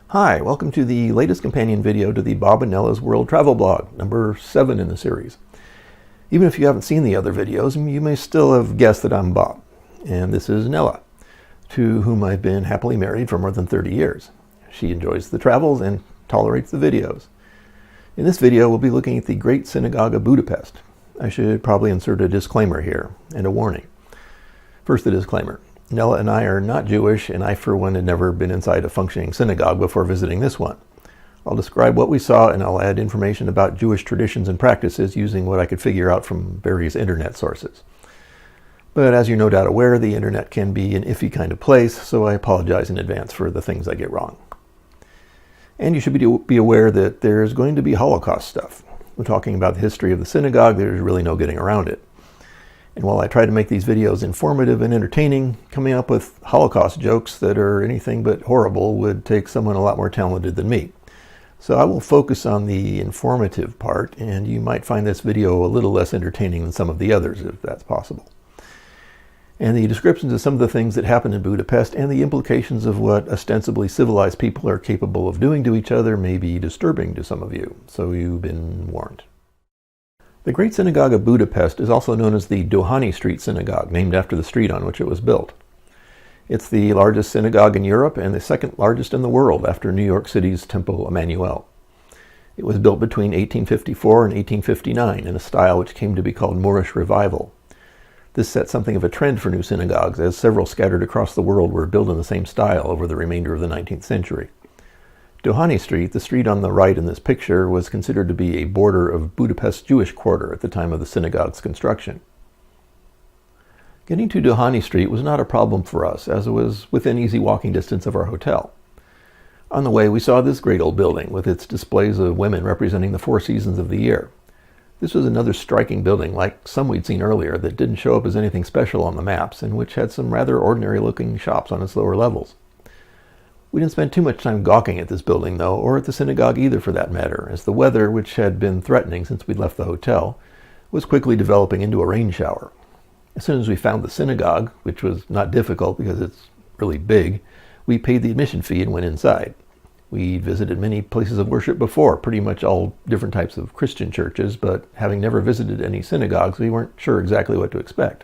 Hi, welcome to the latest companion video to the Bob and Nella's World Travel Blog, number 7 in the series. Even if you haven't seen the other videos, you may still have guessed that I'm Bob, and this is Nella, to whom I've been happily married for more than 30 years. She enjoys the travels and tolerates the videos. In this video, we'll be looking at the Great Synagogue of Budapest. I should probably insert a disclaimer here, and a warning. First, the disclaimer. Nella and I are not Jewish, and I, for one, had never been inside a functioning synagogue before visiting this one. I'll describe what we saw, and I'll add information about Jewish traditions and practices using what I could figure out from various internet sources. But as you're no doubt aware, the internet can be an iffy kind of place, so I apologize in advance for the things I get wrong. And you should be aware that there's going to be Holocaust stuff. We're talking about the history of the synagogue. There's really no getting around it. And while I try to make these videos informative and entertaining, coming up with Holocaust jokes that are anything but horrible would take someone a lot more talented than me. So I will focus on the informative part, and you might find this video a little less entertaining than some of the others, if that's possible. And the descriptions of some of the things that happened in Budapest and the implications of what ostensibly civilized people are capable of doing to each other may be disturbing to some of you, so you've been warned. The Great Synagogue of Budapest is also known as the Dohány Street Synagogue, named after the street on which it was built. It's the largest synagogue in Europe and the second largest in the world after New York City's Temple Emmanuel. It was built between 1854 and 1859 in a style which came to be called Moorish Revival. This set something of a trend for new synagogues, as several scattered across the world were built in the same style over the remainder of the 19th century. Dohány Street, the street on the right in this picture, was considered to be a border of Budapest's Jewish quarter at the time of the synagogue's construction. Getting to Dohány Street was not a problem for us, as it was within easy walking distance of our hotel. On the way, we saw this great old building with its displays of women representing the 4 seasons of the year. This was another striking building, like some we'd seen earlier, that didn't show up as anything special on the maps, and which had some rather ordinary-looking shops on its lower levels. We didn't spend too much time gawking at this building, though, or at the synagogue either for that matter, as the weather, which had been threatening since we'd left the hotel, was quickly developing into a rain shower. As soon as we found the synagogue, which was not difficult because it's really big, we paid the admission fee and went inside. We'd visited many places of worship before, pretty much all different types of Christian churches, but having never visited any synagogues, we weren't sure exactly what to expect.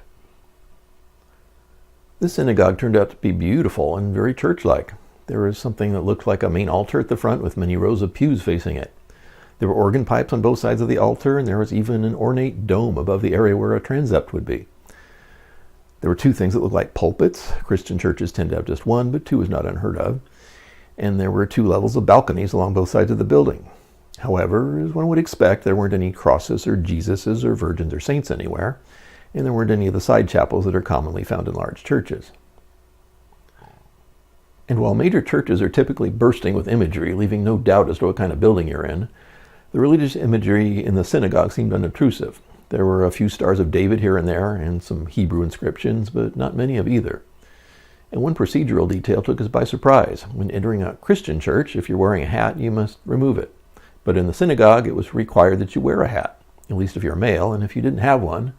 This synagogue turned out to be beautiful and very church-like. There was something that looked like a main altar at the front with many rows of pews facing it. There were organ pipes on both sides of the altar, and there was even an ornate dome above the area where a transept would be. There were 2 things that looked like pulpits. Christian churches tend to have just 1, but 2 is not unheard of. And there were 2 levels of balconies along both sides of the building. However, as one would expect, there weren't any crosses or Jesuses or virgins or saints anywhere, and there weren't any of the side chapels that are commonly found in large churches. And while major churches are typically bursting with imagery, leaving no doubt as to what kind of building you're in, the religious imagery in the synagogue seemed unobtrusive. There were a few stars of David here and there, and some Hebrew inscriptions, but not many of either. And one procedural detail took us by surprise. When entering a Christian church, if you're wearing a hat, you must remove it. But in the synagogue, it was required that you wear a hat, at least if you're male, and if you didn't have one,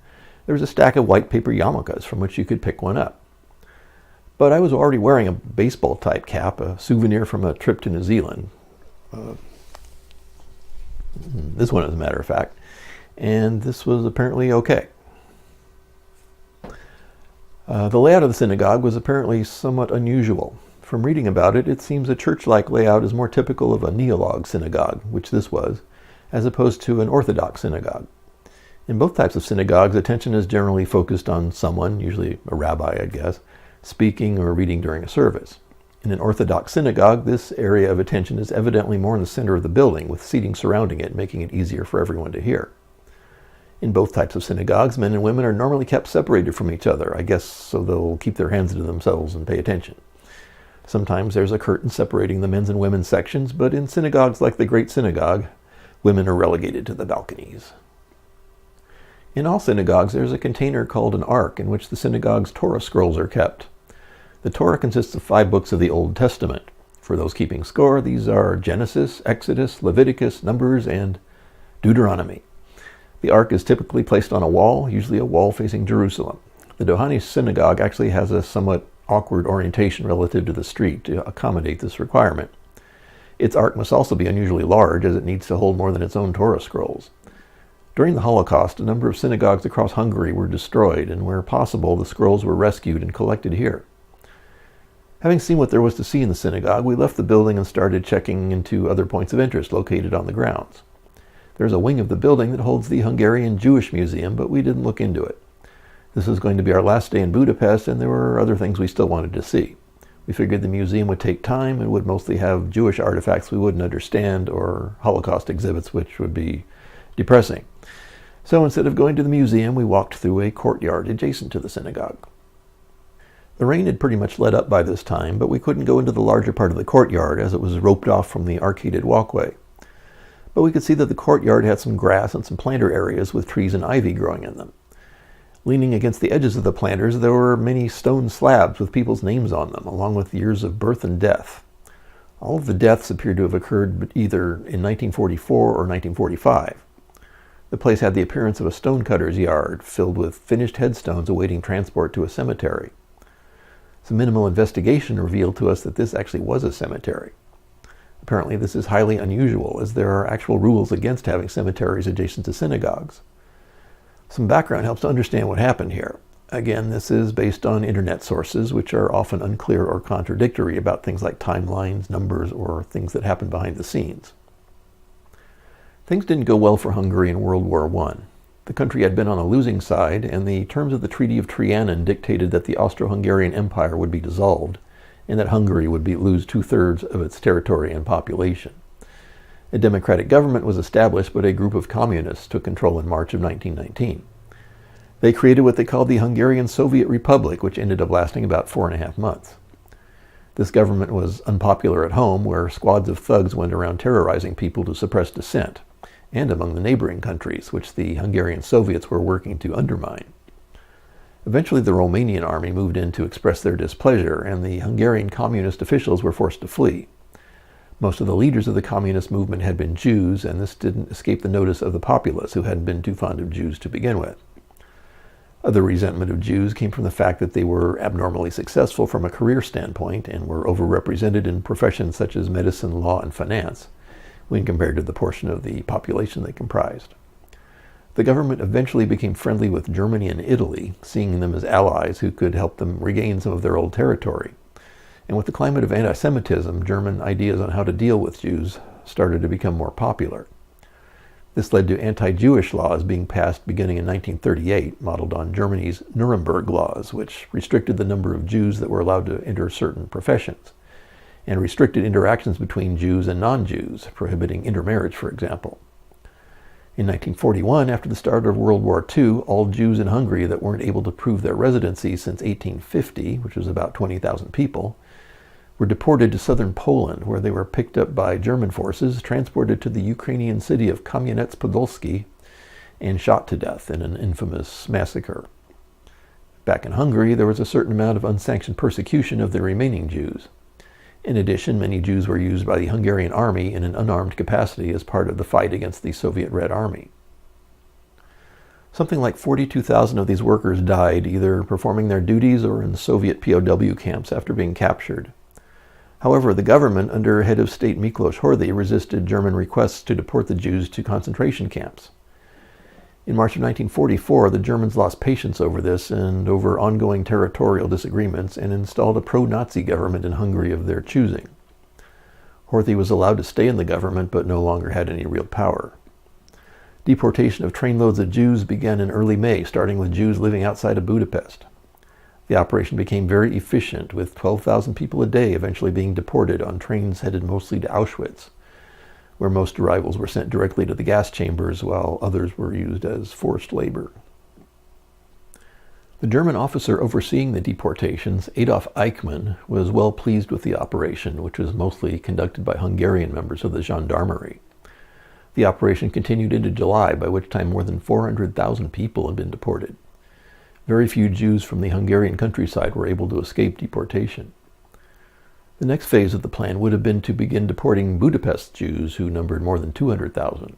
there was a stack of white paper yarmulkes from which you could pick one up. But I was already wearing a baseball-type cap, a souvenir from a trip to New Zealand. This one, as a matter of fact. And this was apparently okay. The layout of the synagogue was apparently somewhat unusual. From reading about it, it seems a church-like layout is more typical of a neologue synagogue, which this was, as opposed to an Orthodox synagogue. In both types of synagogues, attention is generally focused on someone, usually a rabbi, I guess, speaking or reading during a service. In an Orthodox synagogue, this area of attention is evidently more in the center of the building, with seating surrounding it, making it easier for everyone to hear. In both types of synagogues, men and women are normally kept separated from each other, I guess so they'll keep their hands to themselves and pay attention. Sometimes there's a curtain separating the men's and women's sections, but in synagogues like the Great Synagogue, women are relegated to the balconies. In all synagogues, there's a container called an ark in which the synagogue's Torah scrolls are kept. The Torah consists of 5 books of the Old Testament. For those keeping score, these are Genesis, Exodus, Leviticus, Numbers, and Deuteronomy. The ark is typically placed on a wall, usually a wall facing Jerusalem. The Dohány synagogue actually has a somewhat awkward orientation relative to the street to accommodate this requirement. Its ark must also be unusually large, as it needs to hold more than its own Torah scrolls. During the Holocaust, a number of synagogues across Hungary were destroyed, and where possible, the scrolls were rescued and collected here. Having seen what there was to see in the synagogue, we left the building and started checking into other points of interest located on the grounds. There's a wing of the building that holds the Hungarian Jewish Museum, but we didn't look into it. This was going to be our last day in Budapest, and there were other things we still wanted to see. We figured the museum would take time and would mostly have Jewish artifacts we wouldn't understand, or Holocaust exhibits, which would be depressing. So instead of going to the museum, we walked through a courtyard adjacent to the synagogue. The rain had pretty much let up by this time, but we couldn't go into the larger part of the courtyard as it was roped off from the arcaded walkway. But we could see that the courtyard had some grass and some planter areas with trees and ivy growing in them. Leaning against the edges of the planters, there were many stone slabs with people's names on them, along with years of birth and death. All of the deaths appeared to have occurred either in 1944 or 1945. The place had the appearance of a stonecutter's yard, filled with finished headstones awaiting transport to a cemetery. Some minimal investigation revealed to us that this actually was a cemetery. Apparently this is highly unusual, as there are actual rules against having cemeteries adjacent to synagogues. Some background helps to understand what happened here. Again, this is based on internet sources, which are often unclear or contradictory about things like timelines, numbers, or things that happen behind the scenes. Things didn't go well for Hungary in World War I. The country had been on a losing side, and the terms of the Treaty of Trianon dictated that the Austro-Hungarian Empire would be dissolved, and that Hungary would lose 2/3 of its territory and population. A democratic government was established, but a group of communists took control in March of 1919. They created what they called the Hungarian Soviet Republic, which ended up lasting about 4.5 months. This government was unpopular at home, where squads of thugs went around terrorizing people to suppress dissent, and among the neighboring countries, which the Hungarian Soviets were working to undermine. Eventually, the Romanian army moved in to express their displeasure, and the Hungarian communist officials were forced to flee. Most of the leaders of the communist movement had been Jews, and this didn't escape the notice of the populace, who hadn't been too fond of Jews to begin with. Other resentment of Jews came from the fact that they were abnormally successful from a career standpoint and were overrepresented in professions such as medicine, law, and finance, when compared to the portion of the population they comprised. The government eventually became friendly with Germany and Italy, seeing them as allies who could help them regain some of their old territory. And with the climate of anti-Semitism, German ideas on how to deal with Jews started to become more popular. This led to anti-Jewish laws being passed beginning in 1938, modeled on Germany's Nuremberg laws, which restricted the number of Jews that were allowed to enter certain professions, and restricted interactions between Jews and non-Jews, prohibiting intermarriage, for example. In 1941, after the start of World War II, all Jews in Hungary that weren't able to prove their residency since 1850, which was about 20,000 people, were deported to southern Poland, where they were picked up by German forces, transported to the Ukrainian city of Kamieniec-Podolski, and shot to death in an infamous massacre. Back in Hungary, there was a certain amount of unsanctioned persecution of the remaining Jews. In addition, many Jews were used by the Hungarian army in an unarmed capacity as part of the fight against the Soviet Red Army. Something like 42,000 of these workers died either performing their duties or in Soviet POW camps after being captured. However, the government, under head of state Miklos Horthy, resisted German requests to deport the Jews to concentration camps. In March of 1944, the Germans lost patience over this and over ongoing territorial disagreements and installed a pro-Nazi government in Hungary of their choosing. Horthy was allowed to stay in the government but no longer had any real power. Deportation of trainloads of Jews began in early May, starting with Jews living outside of Budapest. The operation became very efficient, with 12,000 people a day eventually being deported on trains headed mostly to Auschwitz, where most arrivals were sent directly to the gas chambers, while others were used as forced labor. The German officer overseeing the deportations, Adolf Eichmann, was well pleased with the operation, which was mostly conducted by Hungarian members of the gendarmerie. The operation continued into July, by which time more than 400,000 people had been deported. Very few Jews from the Hungarian countryside were able to escape deportation. The next phase of the plan would have been to begin deporting Budapest Jews, who numbered more than 200,000.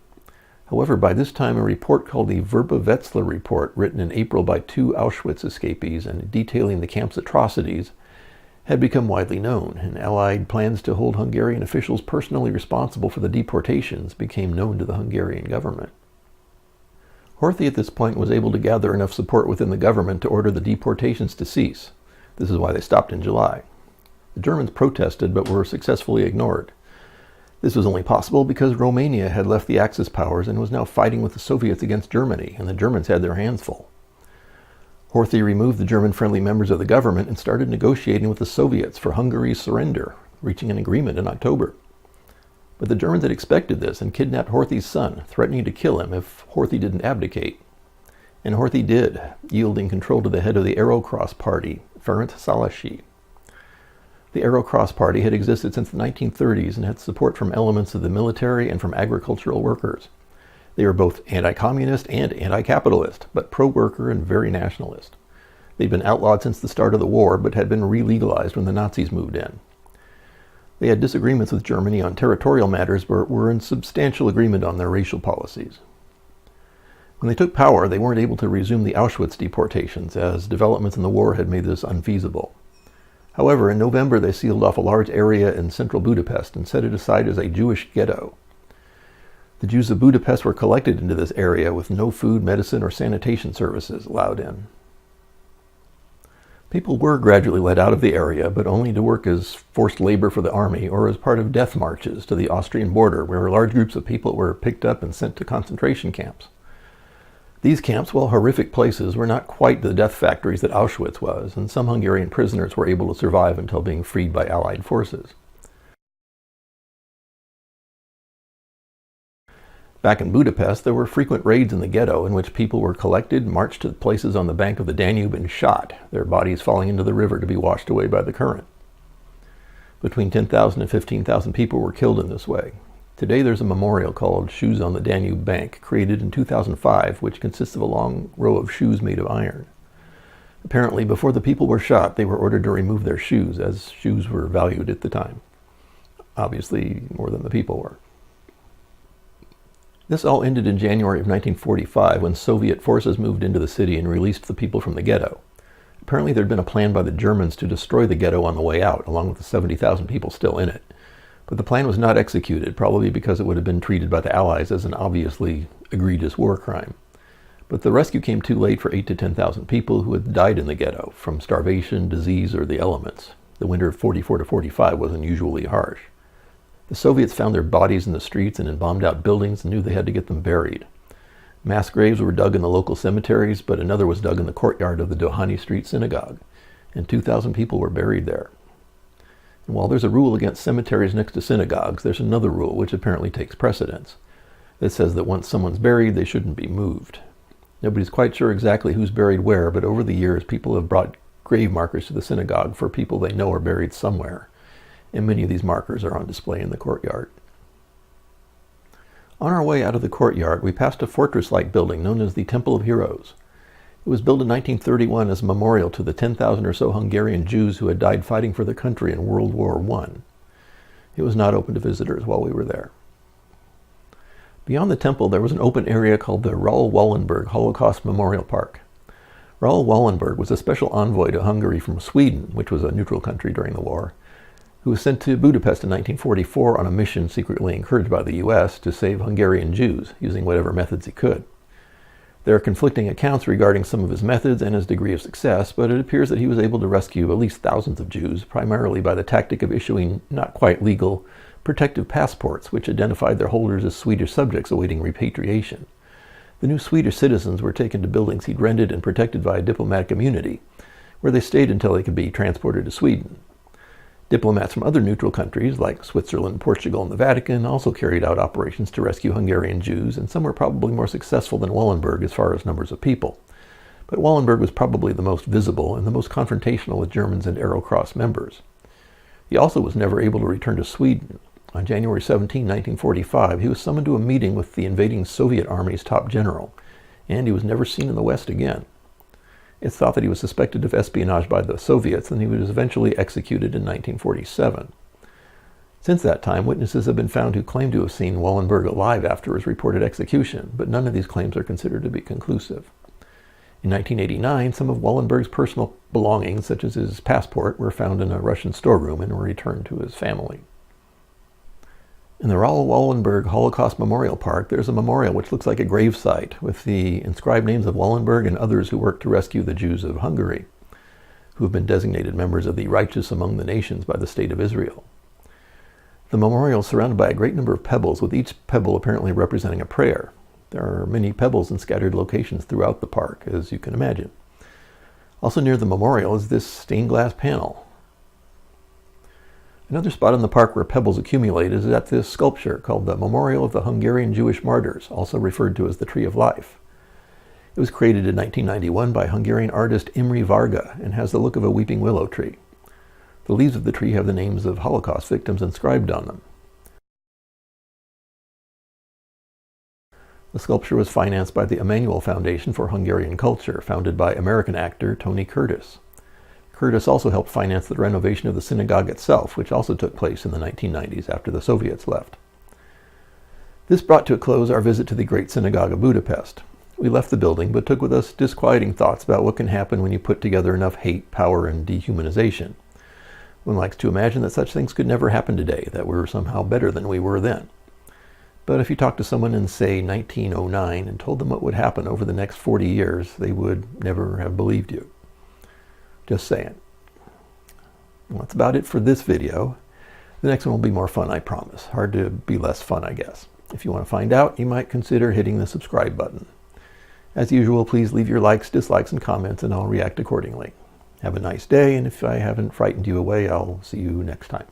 However, by this time, a report called the Verba-Wetzlar Report, written in April by 2 Auschwitz escapees and detailing the camp's atrocities, had become widely known, and Allied plans to hold Hungarian officials personally responsible for the deportations became known to the Hungarian government. Horthy at this point was able to gather enough support within the government to order the deportations to cease. This is why they stopped in July. The Germans protested but were successfully ignored. This was only possible because Romania had left the Axis powers and was now fighting with the Soviets against Germany, and the Germans had their hands full. Horthy removed the German-friendly members of the government and started negotiating with the Soviets for Hungary's surrender, reaching an agreement in October. But the Germans had expected this and kidnapped Horthy's son, threatening to kill him if Horthy didn't abdicate. And Horthy did, yielding control to the head of the Arrow Cross Party, Ferenc Szálasi. The Arrow Cross Party had existed since the 1930s and had support from elements of the military and from agricultural workers. They were both anti-communist and anti-capitalist, but pro-worker and very nationalist. They'd been outlawed since the start of the war, but had been re-legalized when the Nazis moved in. They had disagreements with Germany on territorial matters, but were in substantial agreement on their racial policies. When they took power, they weren't able to resume the Auschwitz deportations, as developments in the war had made this unfeasible. However, in November they sealed off a large area in central Budapest and set it aside as a Jewish ghetto. The Jews of Budapest were collected into this area with no food, medicine, or sanitation services allowed in. People were gradually let out of the area, but only to work as forced labor for the army or as part of death marches to the Austrian border, where large groups of people were picked up and sent to concentration camps. These camps, while horrific places, were not quite the death factories that Auschwitz was, and some Hungarian prisoners were able to survive until being freed by Allied forces. Back in Budapest, there were frequent raids in the ghetto in which people were collected, marched to places on the bank of the Danube, and shot, their bodies falling into the river to be washed away by the current. Between 10,000 and 15,000 people were killed in this way. Today there's a memorial called Shoes on the Danube Bank, created in 2005, which consists of a long row of shoes made of iron. Apparently, before the people were shot, they were ordered to remove their shoes, as shoes were valued at the time. Obviously, more than the people were. This all ended in January of 1945 when Soviet forces moved into the city and released the people from the ghetto. Apparently there had been a plan by the Germans to destroy the ghetto on the way out, along with the 70,000 people still in it. But the plan was not executed, probably because it would have been treated by the Allies as an obviously egregious war crime. But the rescue came too late for 8,000 to 10,000 people who had died in the ghetto from starvation, disease, or the elements. The winter of 44 to 45 was unusually harsh. The Soviets found their bodies in the streets and in bombed-out buildings and knew they had to get them buried. Mass graves were dug in the local cemeteries, but another was dug in the courtyard of the Dohány Street Synagogue, and 2,000 people were buried there. And while there's a rule against cemeteries next to synagogues, there's another rule which apparently takes precedence. It says that once someone's buried, they shouldn't be moved. Nobody's quite sure exactly who's buried where, but over the years people have brought grave markers to the synagogue for people they know are buried somewhere. And many of these markers are on display in the courtyard. On our way out of the courtyard, we passed a fortress-like building known as the Temple of Heroes. It was built in 1931 as a memorial to the 10,000 or so Hungarian Jews who had died fighting for their country in World War I. It was not open to visitors while we were there. Beyond the temple, there was an open area called the Raoul Wallenberg Holocaust Memorial Park. Raoul Wallenberg was a special envoy to Hungary from Sweden, which was a neutral country during the war, who was sent to Budapest in 1944 on a mission secretly encouraged by the US to save Hungarian Jews, using whatever methods he could. There are conflicting accounts regarding some of his methods and his degree of success, but it appears that he was able to rescue at least thousands of Jews, primarily by the tactic of issuing not quite legal protective passports, which identified their holders as Swedish subjects awaiting repatriation. The new Swedish citizens were taken to buildings he'd rented and protected by a diplomatic immunity, where they stayed until they could be transported to Sweden. Diplomats from other neutral countries, like Switzerland, Portugal, and the Vatican, also carried out operations to rescue Hungarian Jews, and some were probably more successful than Wallenberg as far as numbers of people. But Wallenberg was probably the most visible and the most confrontational with Germans and Arrow Cross members. He also was never able to return to Sweden. On January 17, 1945, he was summoned to a meeting with the invading Soviet army's top general, and he was never seen in the West again. It's thought that he was suspected of espionage by the Soviets, and he was eventually executed in 1947. Since that time, witnesses have been found who claim to have seen Wallenberg alive after his reported execution, but none of these claims are considered to be conclusive. In 1989, some of Wallenberg's personal belongings, such as his passport, were found in a Russian storeroom and were returned to his family. In the Raoul Wallenberg Holocaust Memorial Park, there's a memorial which looks like a gravesite with the inscribed names of Wallenberg and others who worked to rescue the Jews of Hungary, who have been designated members of the righteous among the nations by the State of Israel. The memorial is surrounded by a great number of pebbles, with each pebble apparently representing a prayer. There are many pebbles in scattered locations throughout the park, as you can imagine. Also near the memorial is this stained glass panel. Another spot in the park where pebbles accumulate is at this sculpture called the Memorial of the Hungarian Jewish Martyrs, also referred to as the Tree of Life. It was created in 1991 by Hungarian artist Imre Varga and has the look of a weeping willow tree. The leaves of the tree have the names of Holocaust victims inscribed on them. The sculpture was financed by the Emanuel Foundation for Hungarian Culture, founded by American actor Tony Curtis. Curtis also helped finance the renovation of the synagogue itself, which also took place in the 1990s after the Soviets left. This brought to a close our visit to the Great Synagogue of Budapest. We left the building, but took with us disquieting thoughts about what can happen when you put together enough hate, power, and dehumanization. One likes to imagine that such things could never happen today, that we're somehow better than we were then. But if you talk to someone in, say, 1909 and told them what would happen over the next 40 years, they would never have believed you. Just saying. Well, that's about it for this video. The next one will be more fun, I promise. Hard to be less fun, I guess. If you want to find out, you might consider hitting the subscribe button. As usual, please leave your likes, dislikes, and comments, and I'll react accordingly. Have a nice day, and if I haven't frightened you away, I'll see you next time.